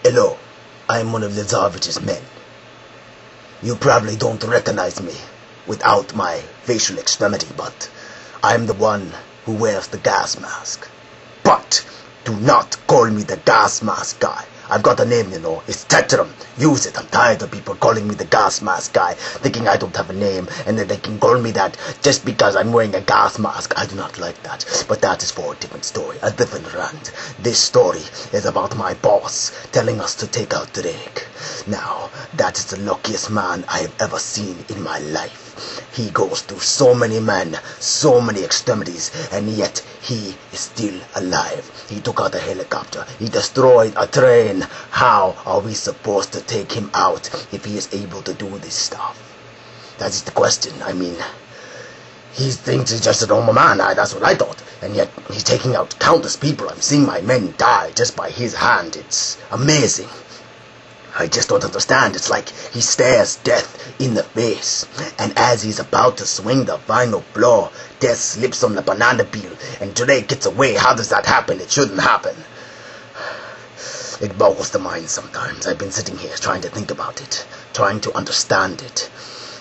Hello, I'm one of Lazarevich's men. You probably don't recognize me without my facial extremity, but I'm the one who wears the gas mask. But do not call me the gas mask guy. I've got a name, you know. It's Tetram. Use it. I'm tired of people calling me the gas mask guy, thinking I don't have a name, and that they can call me that just because I'm wearing a gas mask. I do not like that. But that is for a different story, a different rant. This story is about my boss telling us to take out Drake. Now, that is the luckiest man I have ever seen in my life. He goes through so many men, so many extremities, and yet he is still alive. He took out a helicopter. He destroyed a train. How are we supposed to take him out if he is able to do this stuff? That is the question. I mean, he thinks he's just a normal man. That's what I thought. And yet he's taking out countless people. I'm seeing my men die just by his hand. It's amazing. I just don't understand. It's like he stares death in the face, and as he's about to swing the final blow, death slips on the banana peel, and Drake gets away. How does that happen? It shouldn't happen. It boggles the mind sometimes. I've been sitting here trying to think about it, trying to understand it.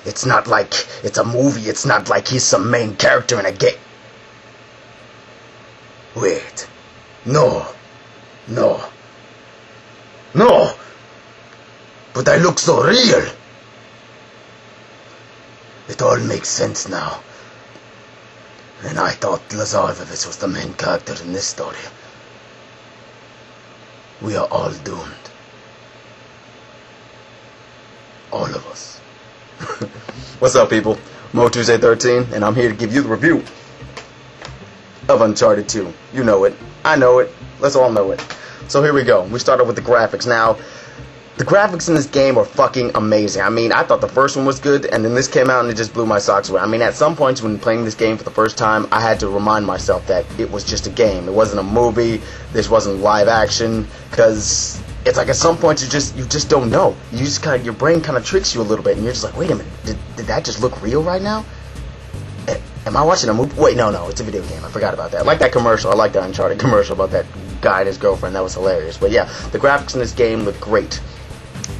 It's not like it's a movie. It's not like he's some main character in a game. Wait. No. But I look so real. It all makes sense now. And I thought Lazarevich was the main character in this story. We are all doomed. All of us. What's up, people? Mo2J13, and I'm here to give you the review of Uncharted 2. You know it. I know it. Let's all know it. So here we go. We started with the graphics. Now, the graphics in this game are fucking amazing. I mean, I thought the first one was good, and then this came out and it just blew my socks away. I mean, at some points when playing this game for the first time, I had to remind myself that it was just a game. It wasn't a movie. This wasn't live action, because it's like at some points you just don't know. You just kind of, your brain kind of tricks you a little bit, and you're just like, wait a minute, did that just look real right now? Am I watching a movie? Wait, no, it's a video game. I forgot about that. I like that commercial. I like that Uncharted commercial about that guy and his girlfriend. That was hilarious. But yeah, the graphics in this game look great.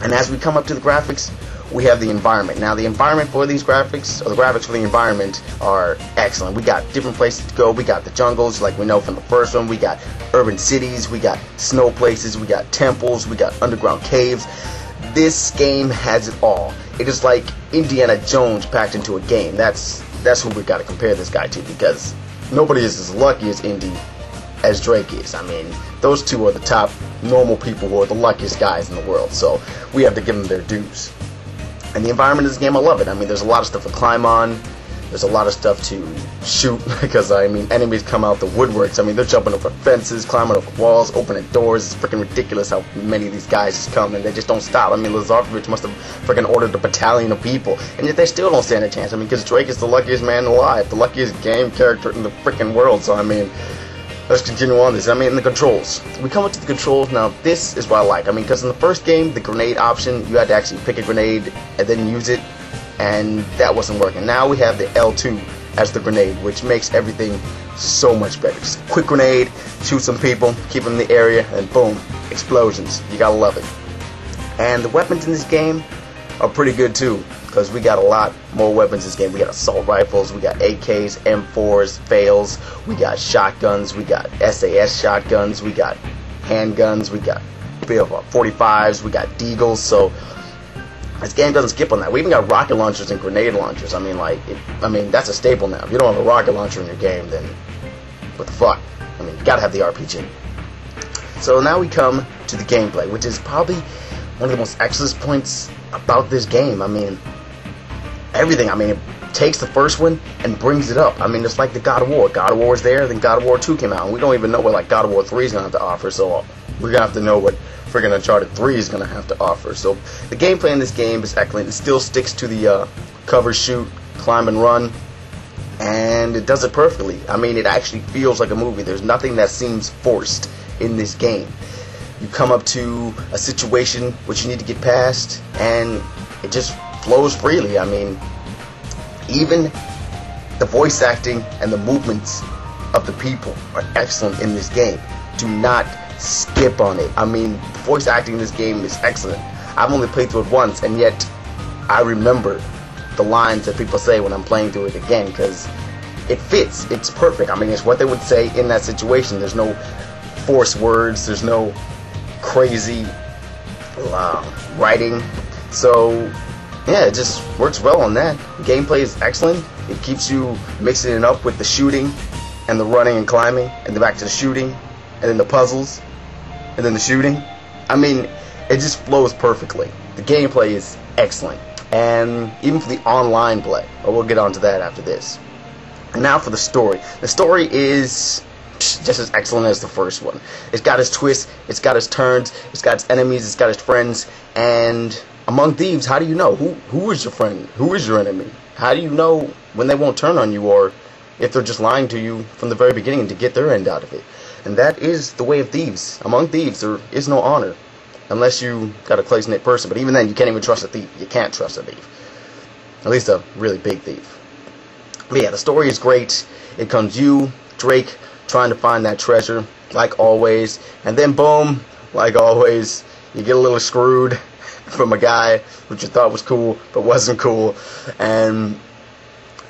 And as we come up to the graphics, we have the environment. Now, the environment for these graphics, or the graphics for the environment, are excellent. We got different places to go. We got the jungles, like we know from the first one. We got urban cities. We got snow places. We got temples. We got underground caves. This game has it all. It is like Indiana Jones packed into a game. That's who we got to compare this guy to, because nobody is as lucky as Indy as Drake is. I mean, those two are the top normal people who are the luckiest guys in the world, so we have to give them their dues. And the environment of this game, I love it. I mean, there's a lot of stuff to climb on. There's a lot of stuff to shoot, because, I mean, enemies come out the woodworks. I mean, they're jumping over fences, climbing over walls, opening doors. It's freaking ridiculous how many of these guys just come, and they just don't stop. I mean, Lazarevich must have freaking ordered a battalion of people, and yet they still don't stand a chance. I mean, because Drake is the luckiest man alive, the luckiest game character in the freaking world, so, I mean, let's continue on this. I mean, the controls. We come up to the controls. Now, this is what I like. I mean, because in the first game, the grenade option, you had to actually pick a grenade and then use it, and that wasn't working. Now we have the L2 as the grenade, which makes everything so much better. Just a quick grenade, shoot some people, keep them in the area, and boom, explosions. You gotta love it. And the weapons in this game are pretty good too, because we got a lot more weapons in this game. We got assault rifles, we got AKs, M4s, fails, we got shotguns, we got SAS shotguns, we got handguns, we got 45s, we got deagles. So this game doesn't skip on that. We even got rocket launchers and grenade launchers. I mean, that's a staple now. If you don't have a rocket launcher in your game, then what the fuck? I mean, you gotta have the RPG. So now we come to the gameplay, which is probably one of the most excellent points about this game. I mean, everything. I mean, it takes the first one and brings it up. I mean, it's like the God of War. God of War is there, then God of War 2 came out, and we don't even know what like God of War 3 is gonna have to offer. So we're gonna have to know what friggin' Uncharted 3 is gonna have to offer. So the gameplay in this game is excellent. It still sticks to the cover, shoot, climb and run, and it does it perfectly. I mean, it actually feels like a movie. There's nothing that seems forced in this game. You come up to a situation which you need to get past, and it just flows freely. I mean, even the voice acting and the movements of the people are excellent in this game. Do not skip on it. I mean, voice acting in this game is excellent. I've only played through it once, and yet I remember the lines that people say when I'm playing through it again, because it fits. It's perfect. I mean, it's what they would say in that situation. There's no forced words. There's no crazy writing. So, yeah, it just works well on that. Gameplay is excellent. It keeps you mixing it up with the shooting and the running and climbing, and then back to the shooting, and then the puzzles, and then the shooting. I mean, it just flows perfectly. The gameplay is excellent. And even for the online play, but we'll get onto that after this. And now for the story. The story is just as excellent as the first one. It's got its twists, it's got its turns, it's got its enemies, it's got its friends. And among thieves, how do you know who is your friend, who is your enemy? How do you know when they won't turn on you, or if they're just lying to you from the very beginning to get their end out of it? And that is the way of thieves. Among thieves, there is no honor, unless you got a close-knit person. But even then, you can't even trust a thief. You can't trust a thief. At least a really big thief. But yeah, the story is great. It comes you, Drake, trying to find that treasure, like always. And then boom, like always, you get a little screwed from a guy which you thought was cool, but wasn't cool. And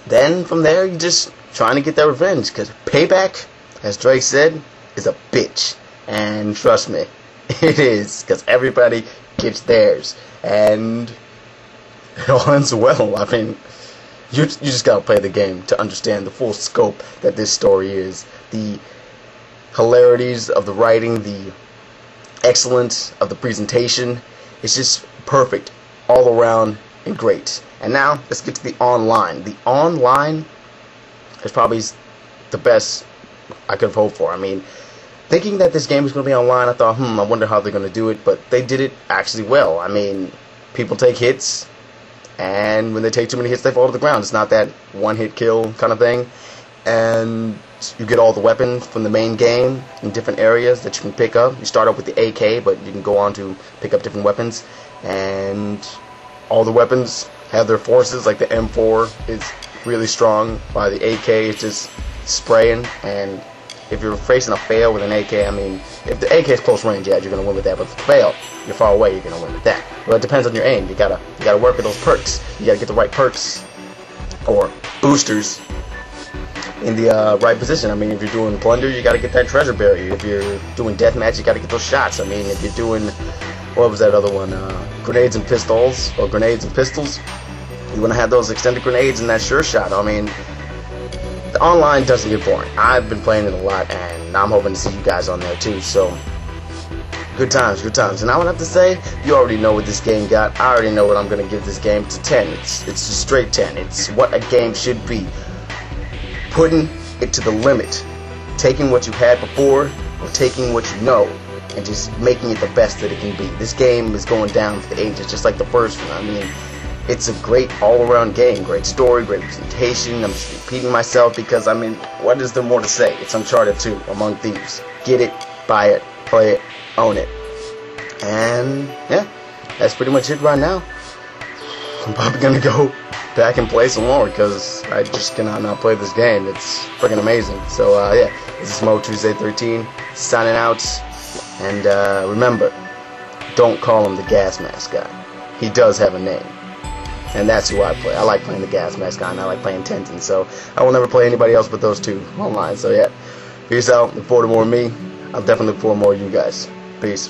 then from there, you just trying to get that revenge. Because payback, as Drake said, is a bitch. And trust me, it is, because everybody gets theirs, and it all ends well. I mean, you just gotta play the game to understand the full scope that this story is. The hilarities of the writing, the excellence of the presentation. It's just perfect all around and great. And now, let's get to the online. The online is probably the best I could have hoped for. I mean, thinking that this game was going to be online, I thought, I wonder how they're going to do it. But they did it actually well. I mean, people take hits, and when they take too many hits, they fall to the ground. It's not that one-hit kill kind of thing. And you get all the weapons from the main game in different areas that you can pick up. You start off with the AK, but you can go on to pick up different weapons. And all the weapons have their forces, like the M4 is really strong, while the AK is just spraying. And if you're facing a fail with an AK, I mean, if the AK is close range, yeah, you're gonna win with that. But if you fail, you're far away, you're gonna win with that. Well, it depends on your aim. You gotta work with those perks. You gotta get the right perks or boosters in the right position. I mean, if you're doing plunder, you gotta get that treasure barrier. If you're doing deathmatch, you gotta get those shots. I mean, if you're doing, what was that other one? Grenades and pistols, or grenades and pistols. You wanna have those extended grenades and that sure shot. I mean, the online doesn't get boring. I've been playing it a lot, and I'm hoping to see you guys on there too. So, good times, good times. And I would have to say, you already know what this game got. I already know what I'm gonna give this game. It's a 10. It's a straight 10. It's what a game should be. Putting it to the limit. Taking what you had before, or taking what you know, and just making it the best that it can be. This game is going down for the ages, just like the first one. I mean, it's a great all-around game. Great story, great presentation. I'm just repeating myself because, I mean, what is there more to say? It's Uncharted 2, Among Thieves. Get it, buy it, play it, own it. And, yeah, that's pretty much it right now. I'm probably going to go back and play some more because I just cannot not play this game. It's freaking amazing. So, yeah, this is Mo Tuesday 13 signing out. And remember, don't call him the gas mask guy. He does have a name. And that's who I play. I like playing the gas mask guy, and I like playing Tenzin. So I will never play anybody else but those two online. So yeah, peace out. Look forward to more of me. I'll definitely look forward to more of you guys. Peace.